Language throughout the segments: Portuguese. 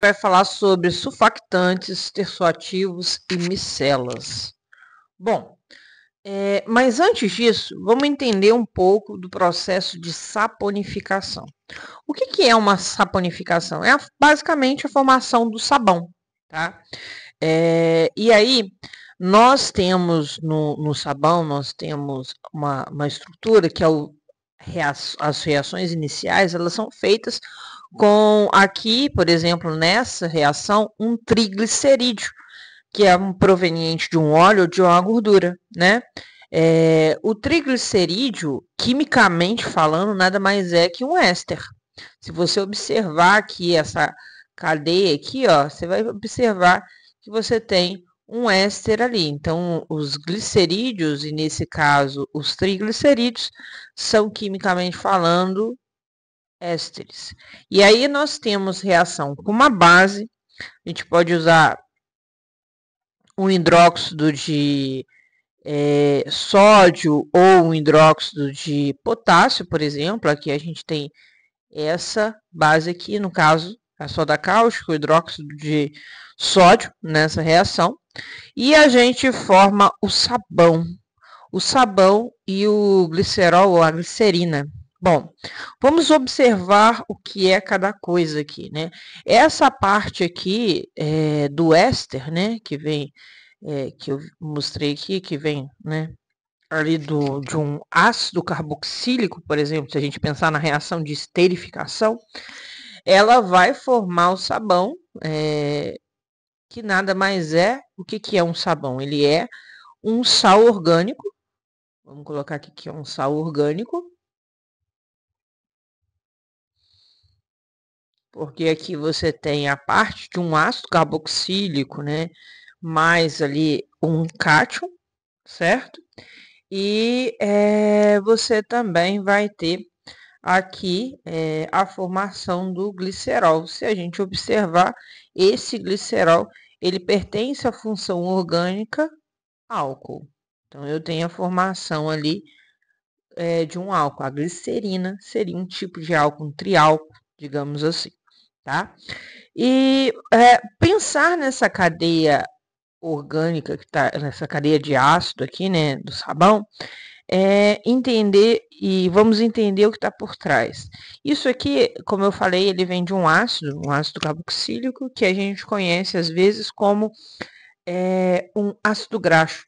Vai falar sobre surfactantes, tersoativos e micelas. Bom, mas antes disso, vamos entender um pouco do processo de saponificação. O que é uma saponificação? Basicamente a formação do sabão, tá? E aí, nós temos no sabão, nós temos uma estrutura que é as reações iniciais, elas são feitas com aqui, por exemplo, nessa reação, um triglicerídeo, que é proveniente de um óleo ou de uma gordura, né? O triglicerídeo, quimicamente falando, nada mais é que um éster. Se você observar aqui essa cadeia aqui, ó, você vai observar que você tem um éster ali. Então, os glicerídeos, e nesse caso, os triglicerídeos, são quimicamente falando ésteres. E aí nós temos reação com uma base, a gente pode usar um hidróxido de sódio ou um hidróxido de potássio, por exemplo. Aqui a gente tem essa base aqui, no caso, a soda cáustica, o hidróxido de sódio nessa reação. E a gente forma o sabão e o glicerol ou a glicerina. Bom, vamos observar o que é cada coisa aqui, né? Essa parte aqui do éster, né, que vem, que eu mostrei aqui, que vem, né, ali de um ácido carboxílico, por exemplo, se a gente pensar na reação de esterificação, ela vai formar o sabão, que nada mais é. O que é um sabão? Ele é um sal orgânico. Vamos colocar aqui que é um sal orgânico, porque aqui você tem a parte de um ácido carboxílico, né, mais ali um cátion, certo? E você também vai ter aqui a formação do glicerol. Se a gente observar, esse glicerol, ele pertence à função orgânica álcool. Então, eu tenho a formação ali de um álcool. A glicerina seria um tipo de álcool, um triálcool, digamos assim, tá? E pensar nessa cadeia orgânica, que está nessa cadeia de ácido aqui, né, do sabão, entender, e vamos entender o que está por trás. Isso aqui, como eu falei, ele vem de um ácido carboxílico, que a gente conhece às vezes como um ácido graxo.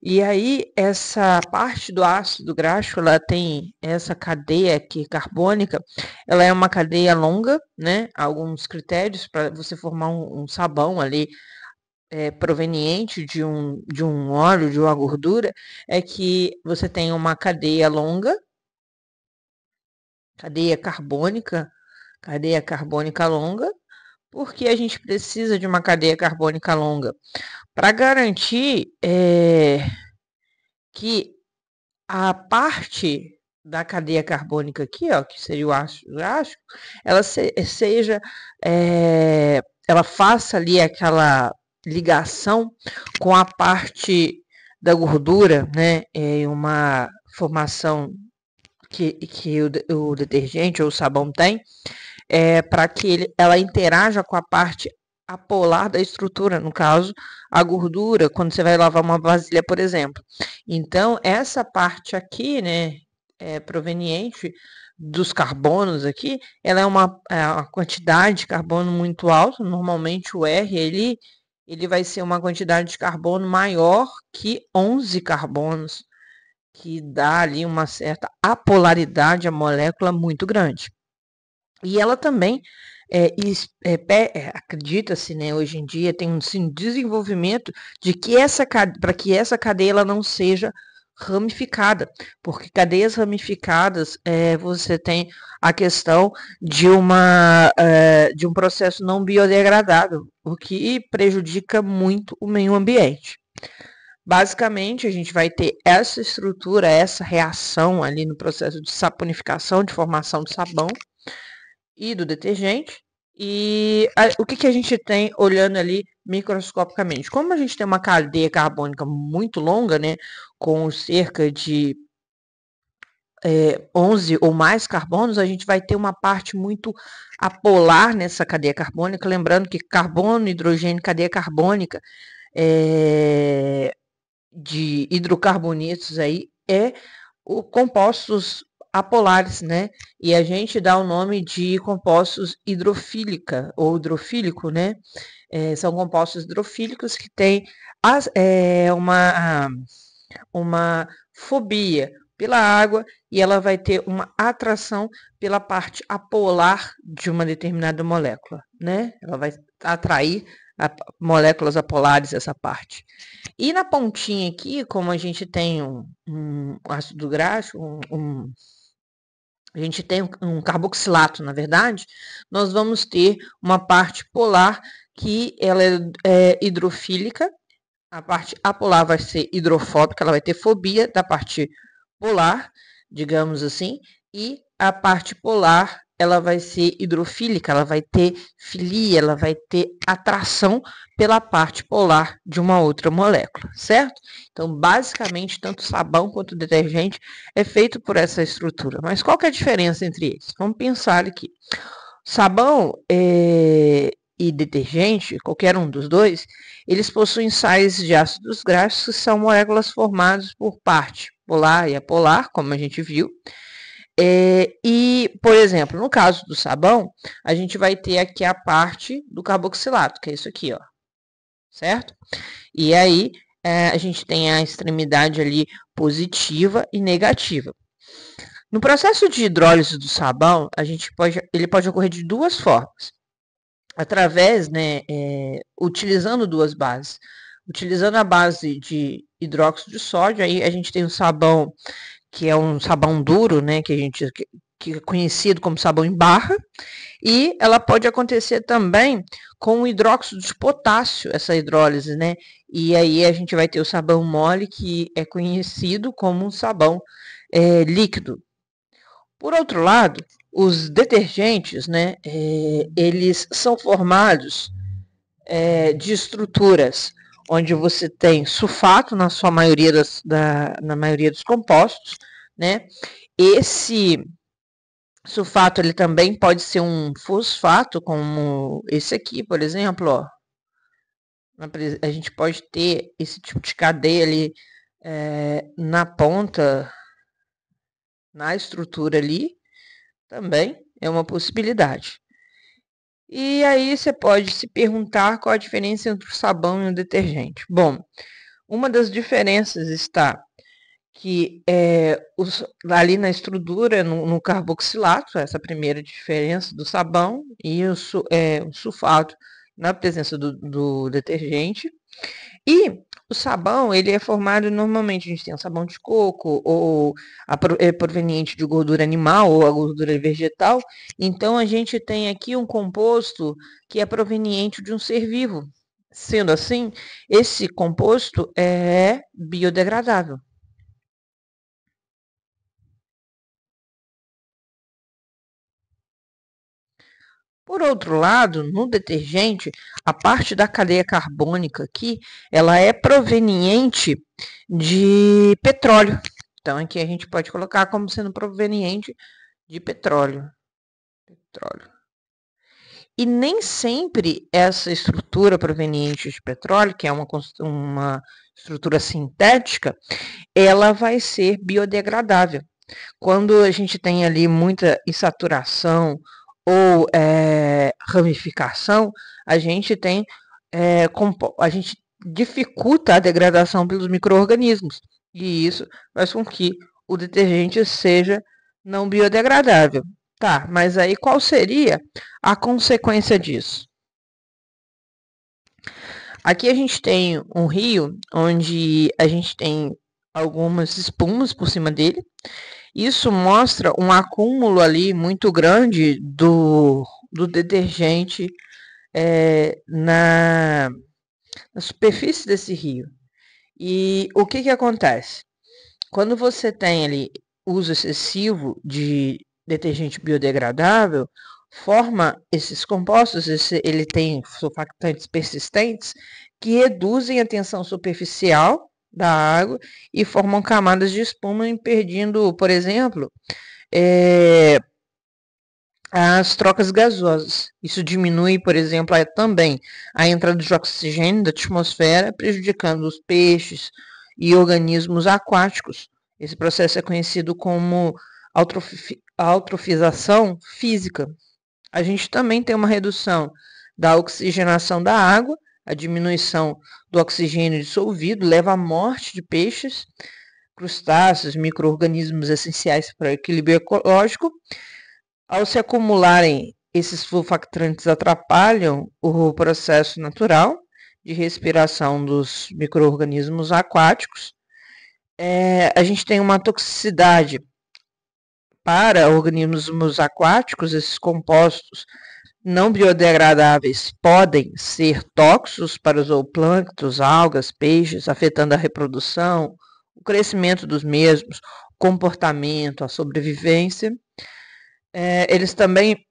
E aí, essa parte do ácido graxo, ela tem essa cadeia aqui carbônica, ela é uma cadeia longa, né? Alguns critérios para você formar um sabão ali proveniente de um óleo, de uma gordura, é que você tem uma cadeia longa, cadeia carbônica longa. Porque a gente precisa de uma cadeia carbônica longa? Para garantir que a parte da cadeia carbônica aqui, ó, que seria o ácido graxo, ela seja, ela faça ali aquela ligação com a parte da gordura, né, uma formação que o detergente ou o sabão tem, para que ela interaja com a parte apolar da estrutura, no caso, a gordura, quando você vai lavar uma vasilha, por exemplo. Então, essa parte aqui, né, proveniente dos carbonos aqui, ela é uma quantidade de carbono muito alta. Normalmente o R, ele vai ser uma quantidade de carbono maior que 11 carbonos, que dá ali uma certa apolaridade à molécula muito grande. E ela também acredita-se, né, hoje em dia, tem um desenvolvimento de que para que essa cadeia ela não seja ramificada, porque cadeias ramificadas você tem a questão de de um processo não biodegradável, o que prejudica muito o meio ambiente. Basicamente, a gente vai ter essa estrutura, essa reação ali no processo de saponificação, de formação do sabão e do detergente. E o que a gente tem olhando ali microscopicamente? Como a gente tem uma cadeia carbônica muito longa, né, com cerca de 11 ou mais carbonos, a gente vai ter uma parte muito apolar nessa cadeia carbônica, lembrando que carbono, hidrogênio, cadeia carbônica de hidrocarbonetos aí compostos apolares, né? E a gente dá o nome de compostos hidrofílica ou hidrofílico, né? São compostos hidrofílicos que têm uma fobia pela água e ela vai ter uma atração pela parte apolar de uma determinada molécula, né? Ela vai atrair moléculas apolares essa parte. E na pontinha aqui, como a gente tem um ácido graxo, a gente tem um carboxilato, na verdade, nós vamos ter uma parte polar que ela é hidrofílica, a parte apolar vai ser hidrofóbica, ela vai ter fobia da parte polar, digamos assim, e a parte polar ela vai ser hidrofílica, ela vai ter filia, ela vai ter atração pela parte polar de uma outra molécula, certo? Então, basicamente, tanto sabão quanto detergente é feito por essa estrutura. Mas qual que é a diferença entre eles? Vamos pensar aqui. Sabão e detergente, qualquer um dos dois, eles possuem sais de ácidos graxos que são moléculas formadas por parte polar e apolar, como a gente viu. E, por exemplo, no caso do sabão, a gente vai ter aqui a parte do carboxilato, que é isso aqui, ó, certo? E aí a gente tem a extremidade ali positiva e negativa. No processo de hidrólise do sabão, ele pode ocorrer de duas formas. Através, né, utilizando duas bases. Utilizando a base de hidróxido de sódio, aí a gente tem um sabão que é um sabão duro, né, que é conhecido como sabão em barra, e ela pode acontecer também com o hidróxido de potássio, essa hidrólise, né, e aí a gente vai ter o sabão mole, que é conhecido como um sabão líquido. Por outro lado, os detergentes, né, eles são formados de estruturas onde você tem sulfato na sua maioria na maioria dos compostos, né? Esse sulfato ele também pode ser um fosfato, como esse aqui, por exemplo, ó. A gente pode ter esse tipo de cadeia ali na ponta, na estrutura ali, também é uma possibilidade. E aí você pode se perguntar qual a diferença entre o sabão e o detergente. Bom, uma das diferenças está que ali na estrutura, no carboxilato, essa primeira diferença do sabão, e o sulfato na presença do detergente. E o sabão, ele é formado normalmente, a gente tem o sabão de coco, ou proveniente de gordura animal, ou a gordura vegetal. Então, a gente tem aqui um composto que é proveniente de um ser vivo. Sendo assim, esse composto é biodegradável. Por outro lado, no detergente, a parte da cadeia carbônica aqui, ela é proveniente de petróleo. Então, aqui a gente pode colocar como sendo proveniente de petróleo. E nem sempre essa estrutura proveniente de petróleo, que é uma estrutura sintética, ela vai ser biodegradável. Quando a gente tem ali muita insaturação ou ramificação, a gente dificulta a degradação pelos micro-organismos. E isso faz com que o detergente seja não biodegradável. Tá, mas aí qual seria a consequência disso? Aqui a gente tem um rio onde a gente tem algumas espumas por cima dele. Isso mostra um acúmulo ali muito grande do detergente na superfície desse rio. E o que acontece? Quando você tem ali uso excessivo de detergente biodegradável, forma esses compostos, ele tem surfactantes persistentes que reduzem a tensão superficial, da água e formam camadas de espuma, impedindo, por exemplo, as trocas gasosas. Isso diminui, por exemplo, também a entrada de oxigênio da atmosfera, prejudicando os peixes e organismos aquáticos. Esse processo é conhecido como eutrofização física. A gente também tem uma redução da oxigenação da água, a diminuição do oxigênio dissolvido leva à morte de peixes, crustáceos, micro-organismos essenciais para o equilíbrio ecológico. Ao se acumularem, esses sulfactantes atrapalham o processo natural de respiração dos micro-organismos aquáticos. A gente tem uma toxicidade para organismos aquáticos. Esses compostos não biodegradáveis podem ser tóxicos para os zooplânctons, algas, peixes, afetando a reprodução, o crescimento dos mesmos, o comportamento, a sobrevivência. Eles também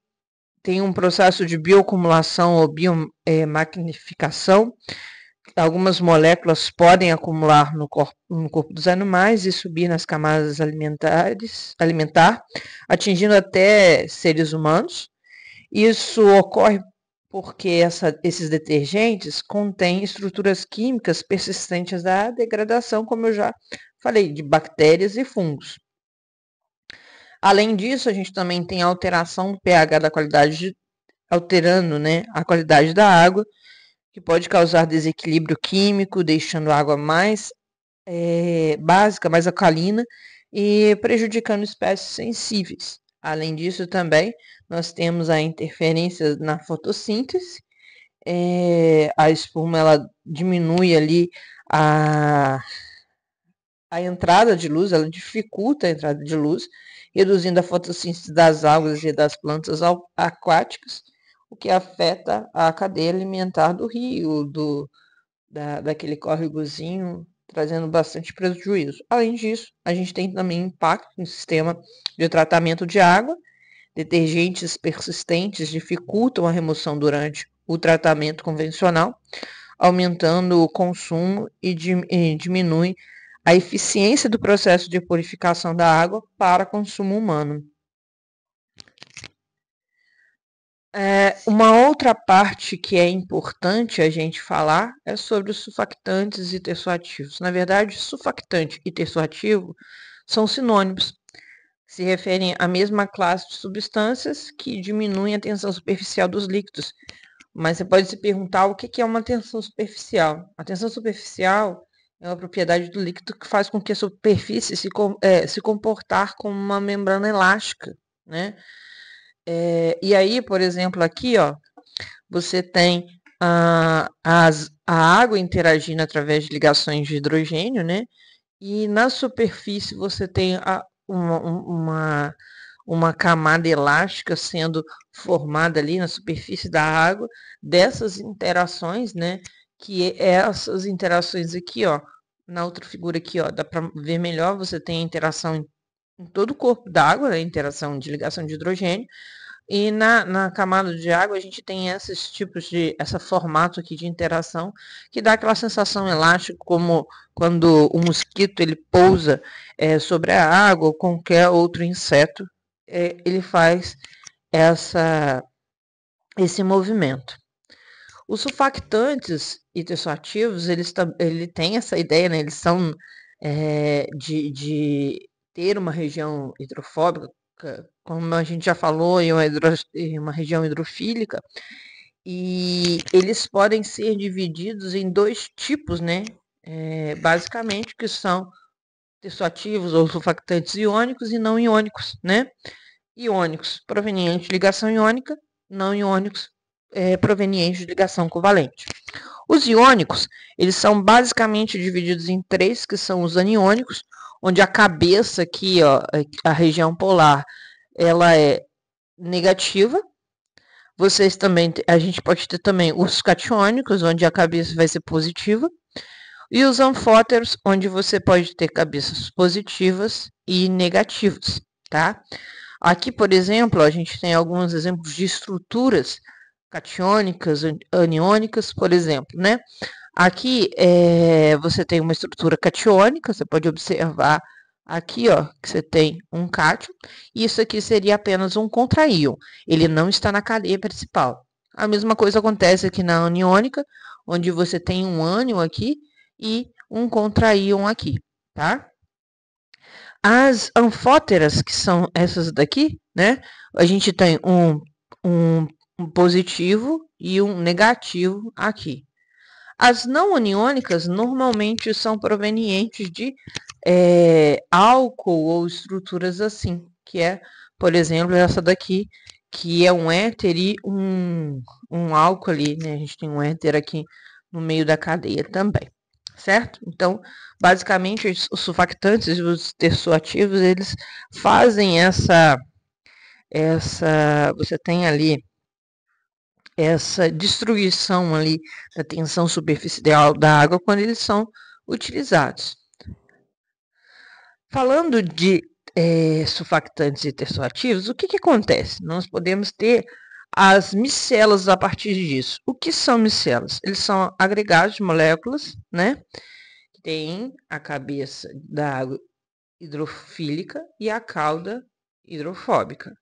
têm um processo de bioacumulação ou biomagnificação. Algumas moléculas podem acumular no corpo dos animais e subir nas camadas alimentar, atingindo até seres humanos. Isso ocorre porque esses detergentes contêm estruturas químicas persistentes da degradação, como eu já falei, de bactérias e fungos. Além disso, a gente também tem a alteração do pH da qualidade, alterando, né, a qualidade da água, que pode causar desequilíbrio químico, deixando a água mais básica, mais alcalina e prejudicando espécies sensíveis. Além disso, também, nós temos a interferência na fotossíntese. A espuma ela diminui ali a entrada de luz, ela dificulta a entrada de luz, reduzindo a fotossíntese das algas e das plantas aquáticas, o que afeta a cadeia alimentar do rio, daquele córregozinho, trazendo bastante prejuízo. Além disso, a gente tem também impacto no sistema de tratamento de água. Detergentes persistentes dificultam a remoção durante o tratamento convencional, aumentando o consumo e diminui a eficiência do processo de purificação da água para consumo humano. Uma outra parte que é importante a gente falar é sobre os surfactantes e terçoativos. Na verdade, surfactante e terçoativo são sinônimos, se referem à mesma classe de substâncias que diminuem a tensão superficial dos líquidos. Mas você pode se perguntar o que é uma tensão superficial. A tensão superficial é uma propriedade do líquido que faz com que a superfície se comportar como uma membrana elástica, né? E aí, por exemplo, aqui, ó, você tem a água interagindo através de ligações de hidrogênio, né? E na superfície você tem uma camada elástica sendo formada ali na superfície da água, dessas interações, né? Que essas interações aqui, ó, na outra figura aqui, ó, dá para ver melhor, você tem a interação em todo o corpo d'água, a interação de ligação de hidrogênio, e na camada de água a gente tem esses tipos esse formato aqui de interação, que dá aquela sensação elástica, como quando o mosquito ele pousa sobre a água ou qualquer outro inseto, ele faz esse movimento. Os surfactantes e terçoativos, ele tem essa ideia, né? Eles são de ter uma região hidrofóbica, como a gente já falou, em uma região hidrofílica, e eles podem ser divididos em dois tipos, né? Basicamente, que são terçoativos ou surfactantes iônicos e não iônicos, né? Iônicos provenientes de ligação iônica, não iônicos provenientes de ligação covalente. Os iônicos, eles são basicamente divididos em três, que são os aniônicos, onde a cabeça aqui, ó, a região polar, ela é negativa. A gente pode ter também os catiônicos, onde a cabeça vai ser positiva, e os anfóteros, onde você pode ter cabeças positivas e negativas, tá? Aqui, por exemplo, a gente tem alguns exemplos de estruturas catiônicas, aniônicas, por exemplo, né? Aqui você tem uma estrutura catiônica, você pode observar aqui, ó, que você tem um cátion, e isso aqui seria apenas um contraíon, ele não está na cadeia principal. A mesma coisa acontece aqui na aniônica, onde você tem um ânion aqui e um contraíon aqui, tá? As anfóteras, que são essas daqui, né? A gente tem um positivo e um negativo aqui. As não aniônicas normalmente são provenientes de álcool ou estruturas assim, que é, por exemplo, essa daqui, que é um éter e um álcool ali, né? A gente tem um éter aqui no meio da cadeia também, certo? Então, basicamente, os surfactantes e os terçoativos, eles fazem você tem ali essa destruição ali da tensão superficial da água quando eles são utilizados. Falando de surfactantes e terçoativos, o que acontece? Nós podemos ter as micelas a partir disso. O que são micelas? Eles são agregados de moléculas, né? Tem a cabeça da água hidrofílica e a cauda hidrofóbica,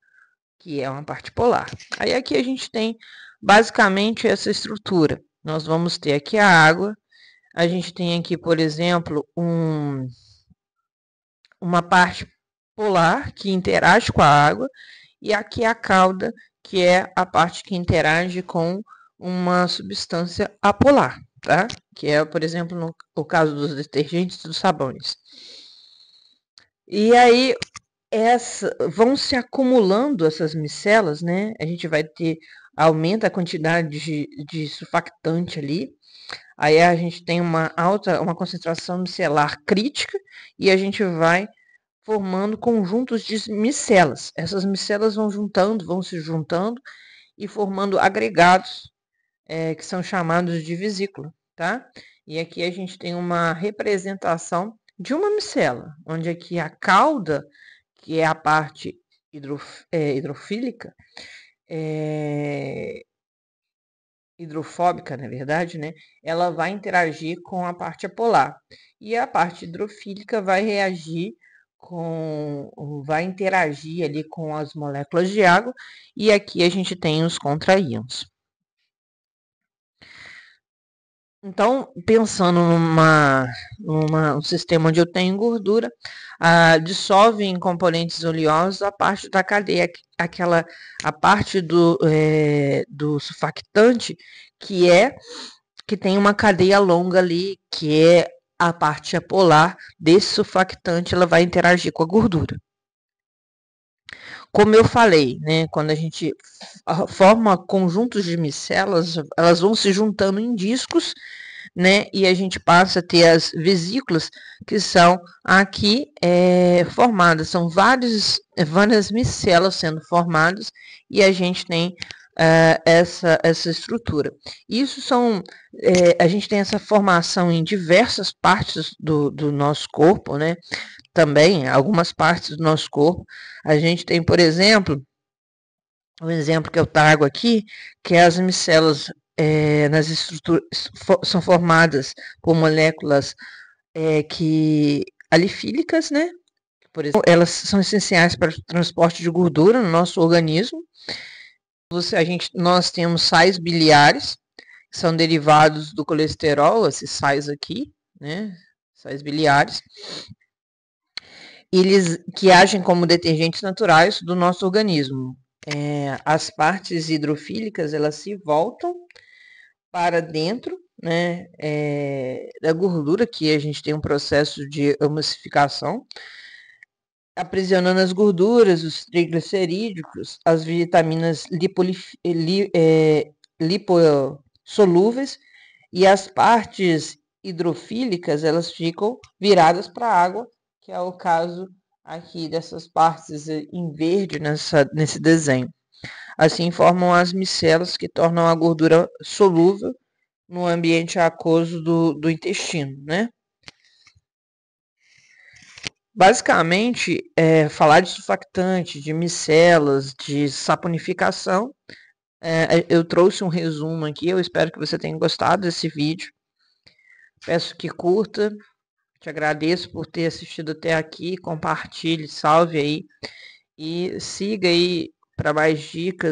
que é uma parte polar. Aí aqui a gente tem basicamente essa estrutura. Nós vamos ter aqui a água, a gente tem aqui, por exemplo, uma parte polar que interage com a água, e aqui a cauda, que é a parte que interage com uma substância apolar, tá? Que é, por exemplo, no caso dos detergentes e dos sabões. E aí vão se acumulando essas micelas, né? A gente vai ter, aumenta a quantidade de surfactante ali. Aí a gente tem uma concentração micelar crítica e a gente vai formando conjuntos de micelas. Essas micelas vão se juntando e formando agregados, que são chamados de vesícula, tá? E aqui a gente tem uma representação de uma micela, onde aqui a cauda, que é a parte hidrofílica, hidrofóbica, na verdade, né? Ela vai interagir com a parte apolar. E a parte hidrofílica vai vai interagir ali com as moléculas de água, e aqui a gente tem os contraíons. Então, pensando num sistema onde eu tenho gordura, dissolve em componentes oleosos a parte da cadeia, a parte do surfactante, que tem uma cadeia longa ali, que é a parte apolar desse surfactante, ela vai interagir com a gordura. Como eu falei, né, quando a gente forma conjuntos de micelas, elas vão se juntando em discos, né, e a gente passa a ter as vesículas, que são aqui formadas, são várias micelas sendo formadas, e a gente tem essa estrutura. Isso a gente tem essa formação em diversas partes do nosso corpo, né, também, algumas partes do nosso corpo. A gente tem, por exemplo, um exemplo que eu trago aqui, que é as micelas nas estruturas são formadas por moléculas alifílicas, né? Por exemplo, elas são essenciais para o transporte de gordura no nosso organismo. Nós temos sais biliares, que são derivados do colesterol, esses sais aqui, né? Sais biliares. Eles que agem como detergentes naturais do nosso organismo. As partes hidrofílicas, elas se voltam para dentro, né, da gordura, que a gente tem um processo de emulsificação, aprisionando as gorduras, os triglicerídicos, as vitaminas lipossolúveis, e as partes hidrofílicas, elas ficam viradas para a água, que é o caso aqui dessas partes em verde nesse desenho. Assim formam as micelas, que tornam a gordura solúvel no ambiente aquoso do intestino, né? Basicamente, falar de surfactante, de micelas, de saponificação, eu trouxe um resumo aqui, eu espero que você tenha gostado desse vídeo. Peço que curta. Te agradeço por ter assistido até aqui. Compartilhe, salve aí e siga aí para mais dicas.